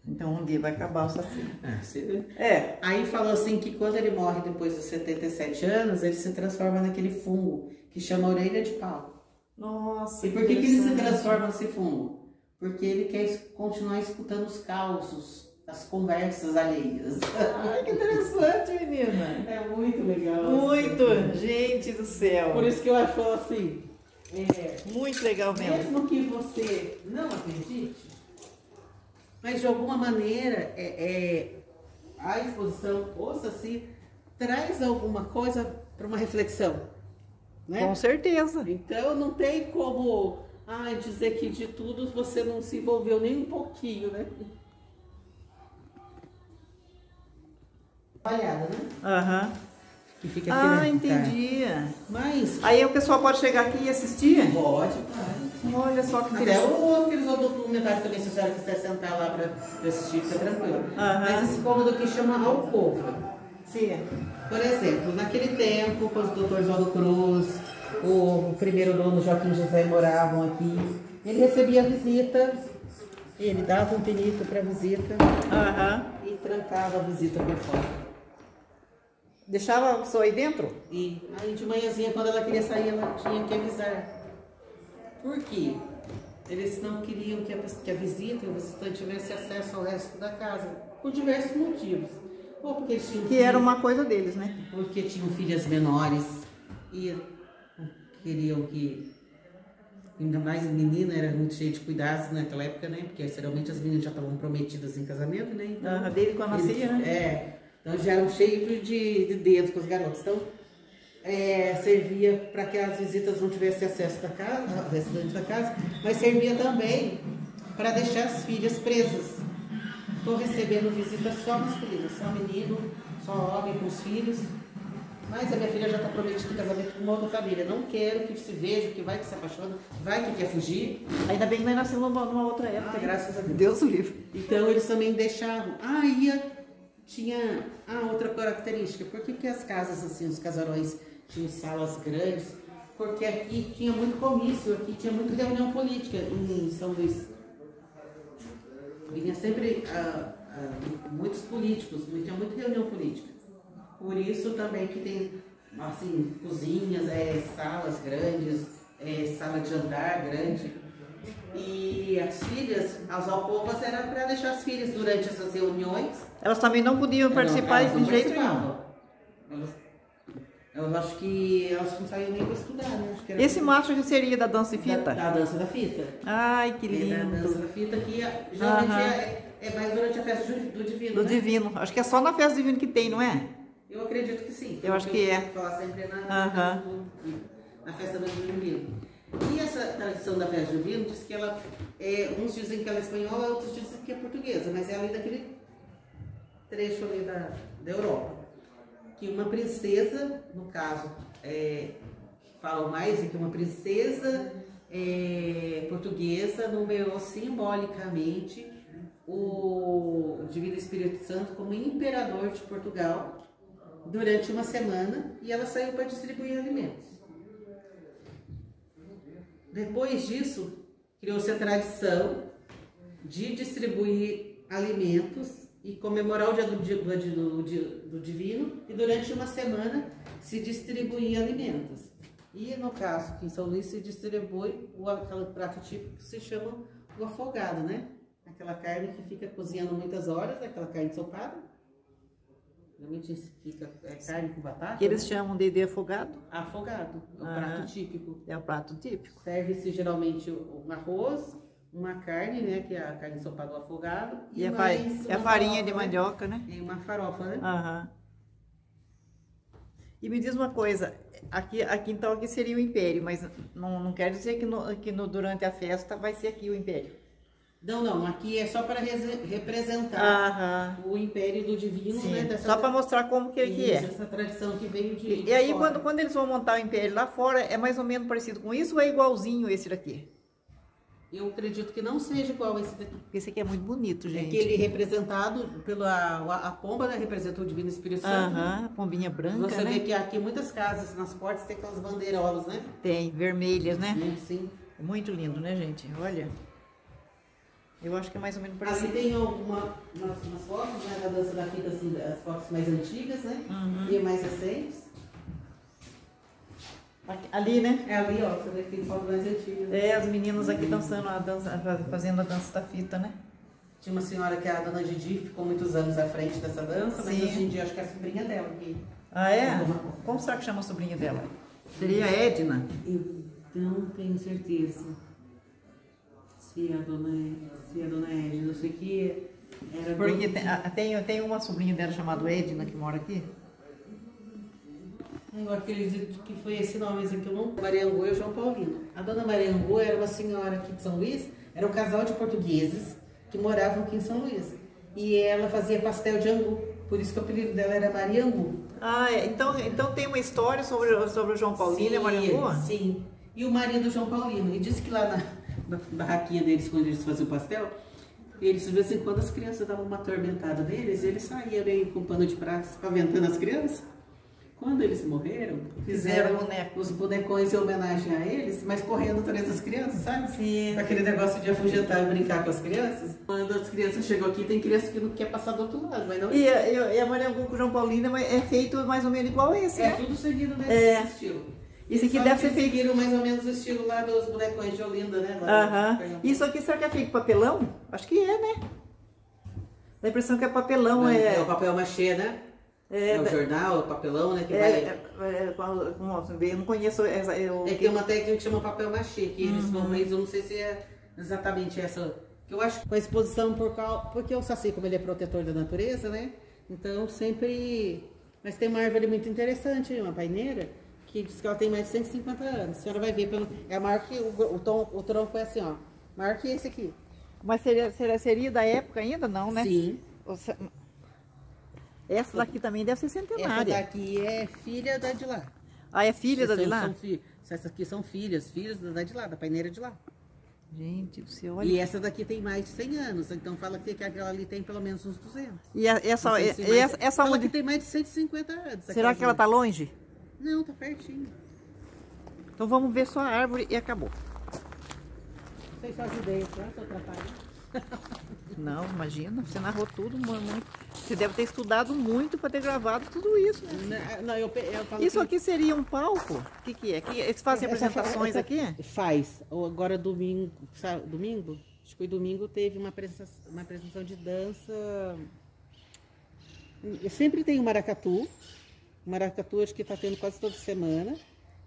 Então um dia vai acabar o Saci. Aí falou assim que quando ele morre depois dos 77 anos, ele se transforma naquele fungo que chama orelha de pau. Nossa, e por que ele se transforma nesse fungo? Porque ele quer continuar escutando os causos, as conversas alheias. Ai, que interessante, menina. É muito legal. Muito, gente do céu. Por isso que eu acho assim, muito legal mesmo. Mesmo que você não acredite, mas de alguma maneira a exposição, o Saci, traz alguma coisa para uma reflexão, né? Com certeza. Então não tem como dizer que de tudo você não se envolveu nem um pouquinho, né? Palhada, né? Aham. Que fica aqui entendi. Mas aí o pessoal pode chegar aqui e assistir? Pode. Olha só que interessante. Até aqueles documentários também, se a senhora quiser sentar lá para assistir, fica tranquilo. Mas esse cômodo aqui chama alcova. Sim. Por exemplo, naquele tempo, quando o Dr. Oswaldo Cruz, o primeiro dono Joaquim José moravam aqui, ele recebia visita, ele dava um pinico para visita e trancava a visita por fora. Deixava a pessoa aí dentro? E aí de manhãzinha, quando ela queria sair, ela tinha que avisar. Por quê? Eles não queriam que a visita, o visitante tivesse acesso ao resto da casa, por diversos motivos. Ou porque eles tinham era uma coisa deles, né? Porque tinham filhas menores e queriam que, ainda mais menina, era muito cheia de cuidados naquela época, né? Porque geralmente as meninas já estavam prometidas em casamento, né? Então, desde quando nascia, né? Então já eram cheios de dedos com os garotos. Então, servia para que as visitas não tivessem acesso da casa, dentro da casa, mas servia também para deixar as filhas presas. Estou recebendo visitas só masculinas, só menino, só homem com os filhos. Mas a minha filha já está prometida em casamento com uma outra família. Não quero que se veja, que vai que se apaixona, vai que quer fugir. Ainda bem que nós nascemos numa outra época. Graças a Deus. Deus o livre. Então eles também deixavam. Tinha outra característica. Por que as casas, assim, os casarões tinham salas grandes? Porque aqui tinha muito comício, aqui tinha muita reunião política em São Luís. Vinha sempre muitos políticos, tinha muita reunião política. Por isso também que tem, assim, cozinhas, salas grandes, sala de jantar grande. E as filhas, as alcovas, era para deixar as filhas durante essas reuniões. Elas também não podiam participar de jeito nenhum. Eu acho que elas não saíam nem para estudar, né? Acho que era esse macho seria da dança e fita? Da dança da fita. Ai, que lindo. Da dança da fita, que geralmente é mais durante a festa do Divino. Do Divino. Acho que é só na festa do Divino que tem, não é? Eu acredito que sim. Eu acho que é. Falar sempre na festa do Divino. E essa tradição da festa do Divino diz que ela uns dizem que ela é espanhola, outros dizem que é portuguesa, mas é ali daquele trecho ali da Europa. Que uma princesa, no caso, falam mais de que uma princesa portuguesa nomeou simbolicamente o Divino Espírito Santo como imperador de Portugal durante uma semana e ela saiu para distribuir alimentos. Depois disso, criou-se a tradição de distribuir alimentos e comemorar o dia do Divino, e durante uma semana se distribuía alimentos. E no caso, aqui em São Luís, se distribui aquele prato típico que se chama o afogado, né? Aquela carne que fica cozinhando muitas horas, aquela carne ensopada. Geralmente fica carne com batata. Que eles chamam de afogado? Afogado, é o prato típico. É o prato típico. Serve-se geralmente um arroz, uma carne, né? Que é a carne ensopada do afogado. E a farinha farofa, de mandioca, né? E uma farofa, né? Aham. E me diz uma coisa, aqui então aqui seria o Império, mas não quer dizer que durante a festa vai ser aqui o Império. Não, aqui é só para representar o Império do Divino, sim, né? Só para mostrar como que é. Essa tradição que veio de E aí fora. quando eles vão montar o Império lá fora, é mais ou menos parecido com isso ou é igualzinho esse daqui? Eu acredito que não seja igual esse daqui. Porque esse aqui é muito bonito, gente. É que ele representado a pomba, né? Representa o Divino Espírito Santo. A pombinha branca, Você né? vê que aqui muitas casas, nas portas, tem aquelas bandeirolas, né? Tem, vermelhas, né? Sim. É muito lindo, né, gente? Olha. Eu acho que é mais ou menos parecido. Ali tem umas fotos, né? Da dança da fita, assim, as fotos mais antigas, né? E mais recentes. Aqui, ali, né? É ali, ó, você vê que tem fotos mais antigas. É, as meninas aqui dançando a dança, fazendo a dança da fita, né? Tinha uma senhora que é a dona Didi, ficou muitos anos à frente dessa dança, mas sim, hoje em dia acho que é a sobrinha dela. Ah, é? Como será que chama a sobrinha dela? Seria a Edna? Eu não tenho certeza se é a dona Edna, eu sei que era... Porque tem uma sobrinha dela chamada Edna que mora aqui. Eu acredito que foi esse nome, esse aqui eu não... Mariangu e o João Paulino. A dona Mariangu era uma senhora aqui de São Luís, era um casal de portugueses que moravam aqui em São Luís. E ela fazia pastel de angu, por isso que o apelido dela era Mariangu. Ah, então tem uma história sobre o João Paulino e a Mariangu? Sim, e o marido do João Paulino. E disse que lá na barraquinha deles, quando eles faziam o pastel, eles, de vez em quando, as crianças davam uma atormentada deles, eles saíam aí com pano de prato, aventando as crianças. Quando eles morreram, fizeram os bonecões em homenagem a eles, mas correndo atrás das crianças, sabe? Sim. Aquele negócio de afugentar e brincar com as crianças. Quando as crianças chegam aqui, tem criança que não quer passar do outro lado, mas não... E a Mariangu com o João Paulino é feito mais ou menos igual a esse, né? tudo seguido nesse estilo. Isso aqui deve ser feito... seguiram mais ou menos o estilo lá dos bonecões de Olinda, né? Isso aqui será que é feito papelão? Acho que é, né? Dá a impressão que é papelão. É o papel machê, né? É o jornal, o papelão, né? Que eu não conheço essa. que tem uma técnica que chama papel machê, que eles vão, mas eu não sei se é exatamente essa. Que eu acho que com a exposição porque o saci, como ele é protetor da natureza, né? Então sempre. Mas tem uma árvore muito interessante, uma paineira, que diz que ela tem mais de 150 anos. A senhora vai ver pelo. É maior que o tronco é assim, ó. Maior que esse aqui. Mas seria da época ainda, não, né? Sim. Essa daqui também deve ser centenária. Essa daqui é filha da de lá. Ah, é filha da de lá? Essas aqui são filhas da de lá, da paineira de lá. Gente do céu, olha. E essa daqui tem mais de 100 anos, então fala que aquela ali tem pelo menos uns 200. E essa fala onde... que tem mais de 150 anos. Será que ela tá longe? Não, tá pertinho. Então vamos ver só a árvore e acabou. Não sei se eu ajudei, se eu atrapalhei. Não, imagina, você narrou tudo muito. Você deve ter estudado muito para ter gravado tudo isso, né? Não, eu falo isso aqui seria um palco? O que é? Eles fazem apresentações aqui? Faz. Agora domingo, sabe, domingo? Acho que foi domingo, teve uma apresentação de dança. Sempre tem o maracatu. O maracatu acho que está tendo quase toda semana.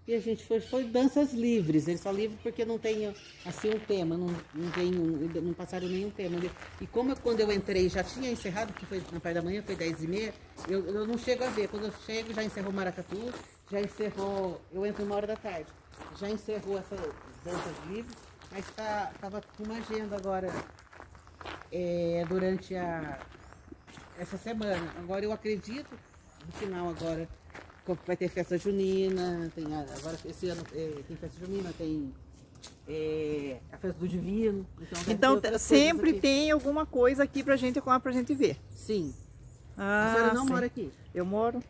E a gente foi danças livres, eles são livres porque não tem assim um tema, não passaram nenhum tema. E como quando eu entrei já tinha encerrado, que foi na parte da manhã, foi 10h30, eu não chego a ver. Quando eu chego já encerrou o maracatu, já encerrou, eu entro 1h da tarde, já encerrou essas danças livres, mas estava com uma agenda agora durante essa semana. Agora eu acredito, no final agora, vai ter festa junina, agora esse ano tem festa junina, tem a festa do Divino. Então sempre tem alguma coisa aqui pra gente ver. Sim. A senhora não mora aqui? Eu moro.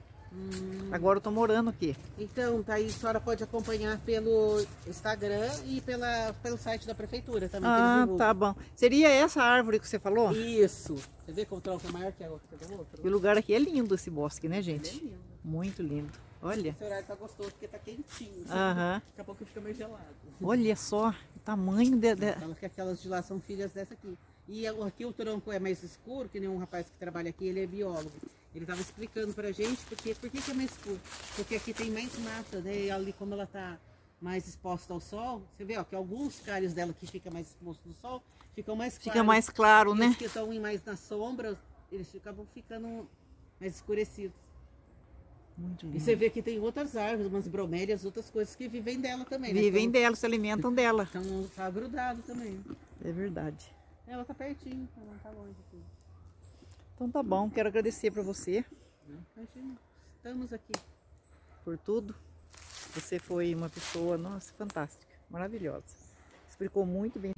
Agora eu tô morando aqui. Então, tá aí, a senhora pode acompanhar pelo Instagram e pelo site da prefeitura também. Tá bom. Seria essa árvore que você falou? Isso. Você vê como o tronco é maior que a outra? E o lugar aqui é lindo, esse bosque, né, gente? É lindo. Muito lindo. Olha. Esse horário tá gostoso porque tá quentinho. Aham. Daqui a pouco fica meio gelado. Olha só o tamanho Fala que aquelas de lá são filhas dessa aqui. E aqui o tronco é mais escuro, que nem um rapaz que trabalha aqui, ele é biólogo. Ele tava explicando pra gente por que é mais escuro. Porque aqui tem mais mata, né? E ali como ela tá mais exposta ao sol, você vê ó, que alguns galhos dela que fica mais exposto no sol, ficam mais claros. Fica mais claro, e né? os que estão mais na sombra, eles acabam ficando mais escurecidos. Muito E bom. você vê que tem outras árvores, umas bromélias, outras coisas que vivem dela também, né? Vivem dela, se alimentam dela. Então tá grudado também. É verdade. Ela tá pertinho, ela não tá longe aqui. Então tá bom, quero agradecer para você Imagina, estamos aqui. por tudo. Você foi uma pessoa, nossa, fantástica, maravilhosa. Explicou muito bem.